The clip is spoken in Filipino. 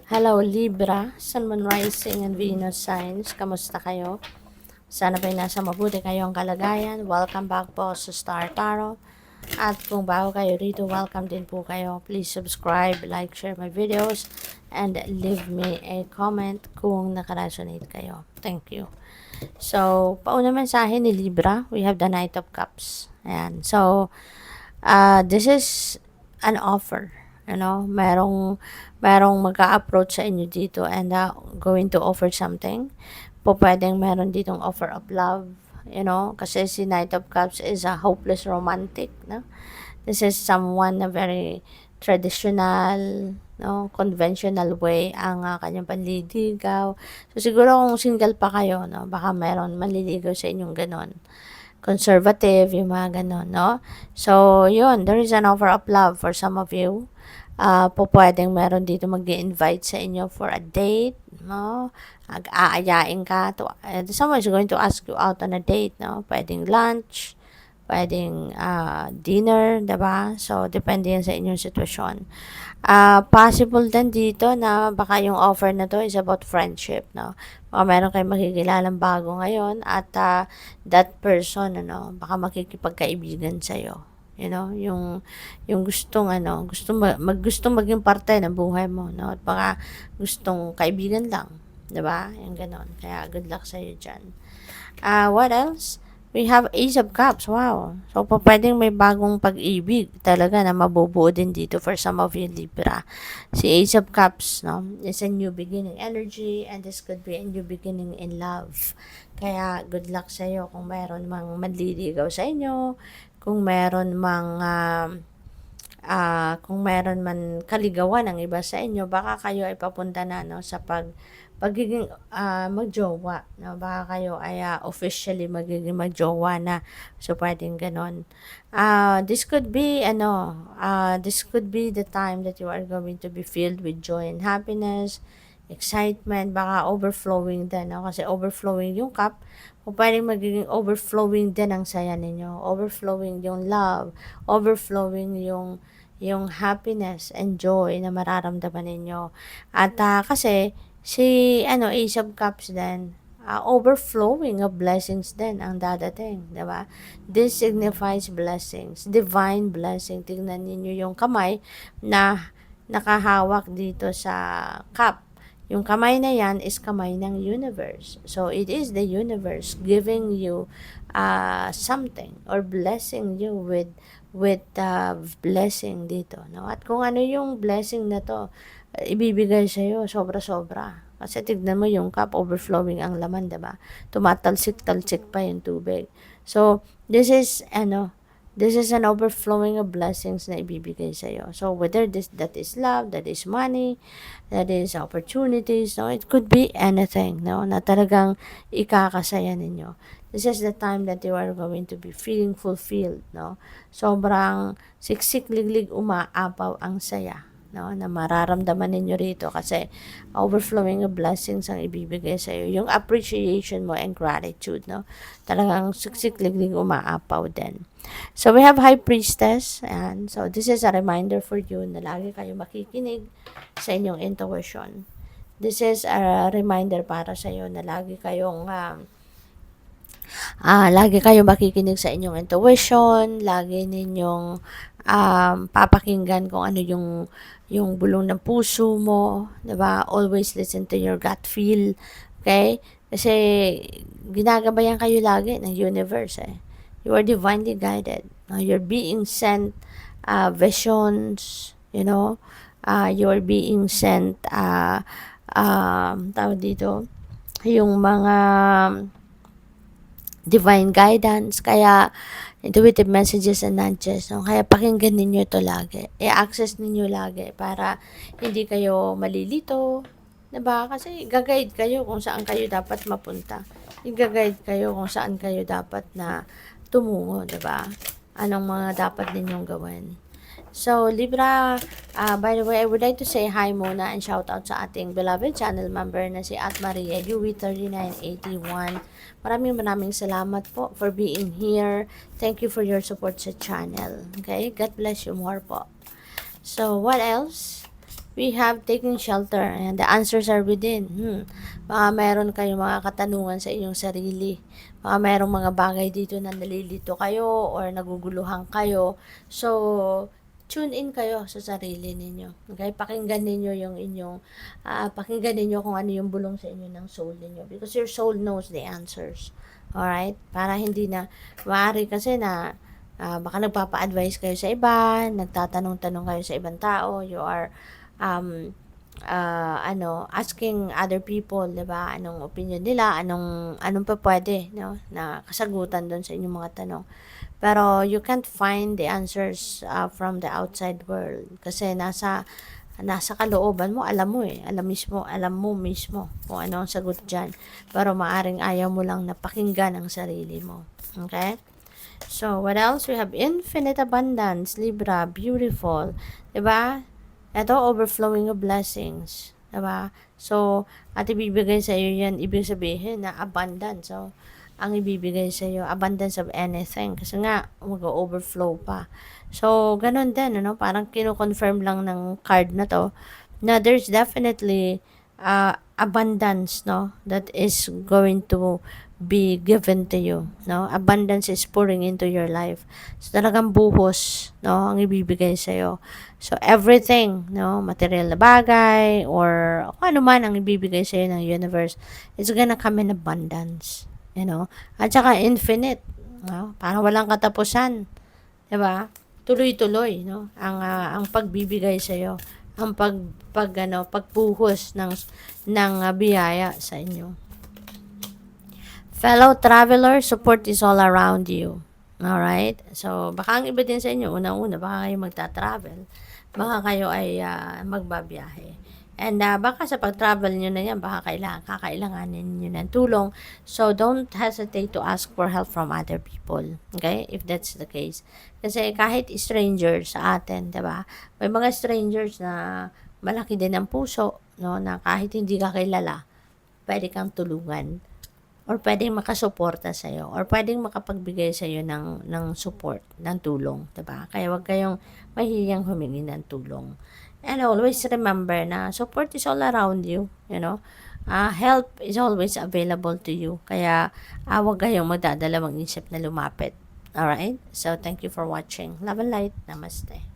Hello Libra, Sun, Moon, Rising, and Venus signs. Kamusta kayo? Sana ba'y nasa mabuti kayong kalagayan. Welcome back po sa Star Tarot. At kung bago kayo rito, welcome din po kayo. Please subscribe, like, share my videos, and leave me a comment kung nakaresonate kayo. Thank you. So, pauna mensahe ni Libra, we have the Knight of Cups. Ayan. So, this is an offer. Merong mag-a-approach sa inyo dito and going to offer something. Po pwedeng meron ditong offer of love, kasi si Knight of Cups is a hopeless romantic, no? This is someone na very traditional, no, conventional way ang kanyang panliligaw. So siguro kung single pa kayo, no, baka meron manliligaw sa inyong ganon. Conservative, yung mga ganon, no? So, yun, there is an offer of love for some of you. Pwedeng meron dito mag-invite sa inyo for a date, no? Aayain ka. Someone is going to ask you out on a date, no? Pwedeng lunch, pwedeng dinner, diba? So, depende yan sa inyong sitwasyon. Possible din dito na baka yung offer na to is about friendship, no? Baka meron kayong makikilalang bago ngayon at that person, baka makikipagkaibigan sa'yo. Yung gustong gustong maging parte ng buhay mo, no? At baka gustong kaibigan lang, 'di ba? Yung ganon. Kaya good luck sa iyo diyan. What else? We have Ace of Cups. Wow. So, pwedeng may bagong pag-ibig talaga na mabubuo din dito for some of you Libra. Si Ace of Cups, no, is a new beginning energy and this could be a new beginning in love. Kaya good luck sa iyo kung mayroon mang manliligaw sa inyo, kung meron man kaligawan ng iba sa inyo, baka kayo ay papunta na, no, sa pagiging magjowa, no? Baka kayo ay officially magiging magjowa na. So, pwedeng ganon. This could be the time that you are going to be filled with joy and happiness, excitement, baka overflowing din, no? Kasi overflowing yung cup, pwedeng magiging overflowing din ang saya ninyo, overflowing yung love, overflowing yung happiness and joy na mararamdaman ninyo. At kasi si Ace of Cups din, overflowing of blessings din ang dadating, diba? This signifies blessings, divine blessing. Tingnan niyo yung kamay na nakahawak dito sa cup. Yung kamay na yan is kamay ng universe. So, it is the universe giving you something or blessing you with blessing dito, no? At kung ano yung blessing na to, ibibigay sa'yo, sobra-sobra. Kasi tignan mo yung cup, overflowing ang laman, diba? Tumatalsik-talsik pa yung tubig. So, this is an overflowing of blessings na ibibigay sa'yo. So, whether that is love, that is money, that is opportunities, no? It could be anything, no? Na talagang ikakasaya ninyo. This is the time that you are going to be feeling fulfilled, no? Sobrang siksik, liglig, umaapaw ang saya, no, na mararamdaman ninyo rito kasi overflowing of blessings ang ibibigay sa iyo. Yung appreciation mo and gratitude, no? Talagang siksik, liglig, umaapaw din. So, we have High Priestess, and so this is a reminder for you na lagi kayo makikinig sa inyong intuition. This is a reminder para sa iyo na lagi kayong makikinig sa inyong intuition, lagi ninyong papakinggan kung ano yung bulong ng puso mo, 'di ba? Always listen to your gut feel, okay? Kasi ginagabayan kayo lagi ng universe, eh. You are divinely guided. You're being sent visions, you are being sent tawag dito, yung mga divine guidance, kaya intuitive messages and nudges, no? Kaya pakinggan ninyo ito lagi, i-access ninyo lagi para hindi kayo malilito, diba? Kasi gagayad kayo kung saan kayo dapat mapunta, i-guide kayo kung saan kayo dapat na tumungo, diba? Anong mga dapat ninyong gawin. So, Libra, by the way, I would like to say hi muna and shout out sa ating beloved channel member na si At Maria Yui3981. Maraming salamat po for being here. Thank you for your support sa channel. Okay? God bless you more po. So, what else? we have taken shelter and the answers are within. Baka meron kayong mga katanungan sa inyong sarili. Baka merong mga bagay dito na nalilito kayo or naguguluhan kayo. So, tune in kayo sa sarili ninyo. Okay? Pakinggan ninyo yung inyong, pakinggan ninyo kung ano yung bulong sa inyo ng soul ninyo. Because your soul knows the answers. Alright? Para hindi na, maaari kasi na, baka nagpapa-advise kayo sa iba, nagtatanong-tanong kayo sa ibang tao, you are asking other people, 'di ba? Anong opinion nila, anong pa pwede, no? Na kasagutan doon sa inyong mga tanong. Pero you can't find the answers from the outside world kasi nasa kalooban mo, alam mo mismo kung ano ang sagot diyan. Pero maaring ayaw mo lang napakinggan ang sarili mo. Okay? So, what else? We have infinite abundance, Libra, beautiful. 'Di ba? Ito, overflowing of blessings. Diba? So, at ibibigay sa iyo yan, ibig sabihin na abundance. So, ang ibibigay sa iyo, abundance of anything. Kasi nga, mag-overflow pa. So, ganun din, ano? Parang kino-confirm lang ng card na to, na there's definitely abundance, no? That is going to be given to you, no? Abundance is pouring into your life. So, talagang buhos, no? Ang ibibigay sa'yo. So, everything, no? Material na bagay, or kung ano man ang ibibigay sa'yo ng universe, it's gonna come in abundance, you know? At saka infinite, no? Parang walang katapusan, diba? Tuloy-tuloy, no? Ang pagbibigay sa'yo, ang pagbuhos ng biyaya sa inyo. Fellow traveler, support is all around you. Alright? So, baka ang iba din sa inyo, unang-una, baka kayo magta-travel. Baka kayo ay magbabiyahe. And baka sa pag-travel nyo na yan, baka kakailanganin nyo ng tulong. So, don't hesitate to ask for help from other people. Okay? If that's the case. Kasi kahit stranger sa atin, diba? May mga strangers na malaki din ang puso, no? Na kahit hindi ka kilala, pwede kang tulungan or pwedeng makasuporta sa'yo or pwedeng makapagbigay sa'yo ng support, ng tulong, diba? Kaya wag kayong mahihiyang humingi ng tulong. And always remember na support is all around you, you know. Help is always available to you. Kaya wag kayong magdadalawang isip na lumapit. Alright? So, thank you for watching. Love and light. Namaste.